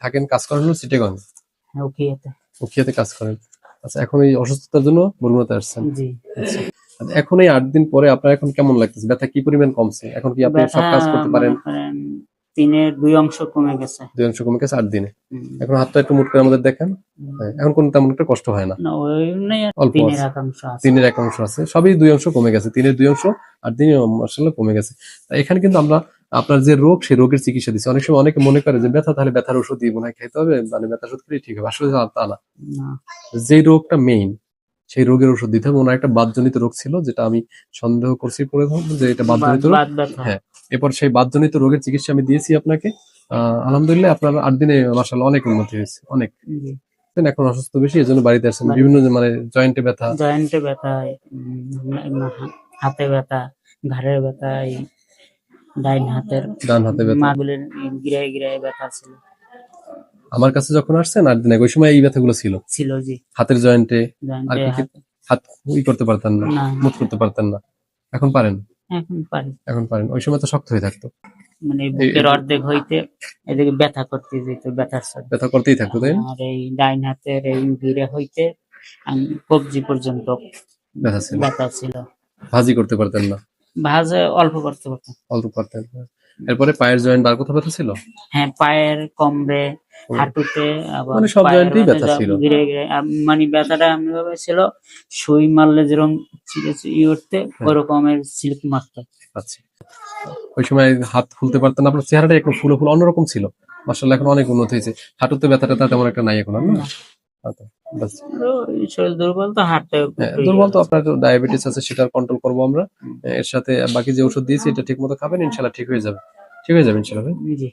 থাকেন, কাজ করেন হলো চিটাগং? হ্যাঁ, উখিয়াতে। উখিয়াতে কাজ করেন। আচ্ছা, এখন এই অসুস্থতার জন্য বরগুনাতে আসছেন। জি। আচ্ছা, এখন এই 8 দিন পরে আপনার এখন কেমন লাগতেছে? ব্যথা কি পরিমাণ কমছে? এখন কি আপনি ব্যথা সব কাজ করতে পারেন? মনে করেন 3-এর 2 অংশ কমে গেছে। 2 অংশ কমে গেছে 8 দিনে। হুম। এখন হাতটা একটু মুট করে আমাদের দেখান। হ্যাঁ, এখন কোনো তেমন একটা কষ্ট হয় না। না, ওই নেই, অল্প 3-এর আছে। 1 অংশ আছে। 3 এর 1 অংশ আছে। সবই 2 অংশ কমে গেছে। 3 এর 2 অংশ 8 দিনে মাশাআল্লাহ কমে গেছে। এখানে কিন্তু আমরা আপনার যে রোগ, সেই রোগের চিকিৎসা দিচ্ছি। অনেক সময় অনেকে মনে করে যে ব্যথা, তাহলে ব্যথার ওষুধ দিয়ে মনে হয় খেতে হবে, মানে ব্যথার ওষুধ খেলেই ঠিক হবে। আসলে তা না। না। যেই রোগটা মেইন, সেই রোগের ওষুধ দিতে হবে। ওনার একটা বাতজনিত রোগ ছিল, যেটা আমি সন্দেহ করছি পরে যে এটা বাতজনিত রোগ। বাত ব্যথা। হ্যাঁ, এরপর সেই বাতজনিত রোগের চিকিৎসা আমি দিয়েছি আপনাকে। আলহামদুলিল্লাহ আপনার 8 দিনে মাশাআল্লাহ অনেক উন্নতি হয়েছে, অনেক। জি। এখন অসুস্থ বেশি, এজন্য বাড়িতে আসছেন। বিভিন্ন বাড়িতে মানে জয়েন্টে ব্যথা। জয়েন্টে ব্যথা, হাতে ব্যথা, ঘাড়ের ব্যথা, এই ডাইন হাতের ডান হাতে ব্যথা। মাগুলের গিরায় গিরায় ব্যথা ছিল। আমার কাছে যখন আসছেন 8 দিন আগে, ওই সময় এই ব্যথাগুলো ছিল ছিল, জি। হাতের জয়েন্টে। আর জয়েন্টে কি হাত করতে পারতেন না, না, মুভ করতে পারতেন না। এখন পারেন? এখন পারি। এখন পারেন। ওই সময় তো শক্ত হয়ে থাকতো, মানে বুকের অর্ধেক হইতে এদিকে ব্যথা করতে যেত, ব্যথার সাথে। ব্যথা করতেই থাকতো, তাই না? আর এই ডাইন হাতের এই গিরে হইতে কবজি পর্যন্ত ব্যথা ছিল, ব্যথা ছিল। ভাজি করতে পারতেন না, ভাঁজে অল্প করতে পারতাম। অল্প পারতেন। এরপরে পায়ের জয়েন্ট আর কোথাও ব্যথা ছিল? হ্যাঁ, পায়ের কোমরে, হাঁটুতে, আবার মানে সব পায়ের জয়েন্টেই মধ্যে ব্যথা ছিল। গিরে গিরে মানে ব্যথাটা এমন ভাবে ছিল, সুই মারলে যেরকম উঠতে, ওরকমের সিল্ক মারতো। আচ্ছা, ওই সময় হাত খুলতে পারতেন না, আপনার চেহারাটা একটু ফুলে ফুলে অন্যরকম ছিল। মাশাআল্লাহ এখন অনেক উন্নত হয়েছে। হাঁটুতে ব্যথাটা তেমন একটা নাই এখন, আর না? আচ্ছা, বাস। শরীর দুর্বল তো, হাঁটতে হ্যাঁ, দুর্বল তো, আপনার ডায়াবেটিস আছে, সেটা কন্ট্রোল করবো আমরা। এর সাথে বাকি যে ওষুধ দিয়েছি, এটা ঠিক মতো খাবেন, ইনশাল্লাহ ঠিক হয়ে যাবে। ঠিক হয়ে যাবে ইনশাল্লাহ। জি।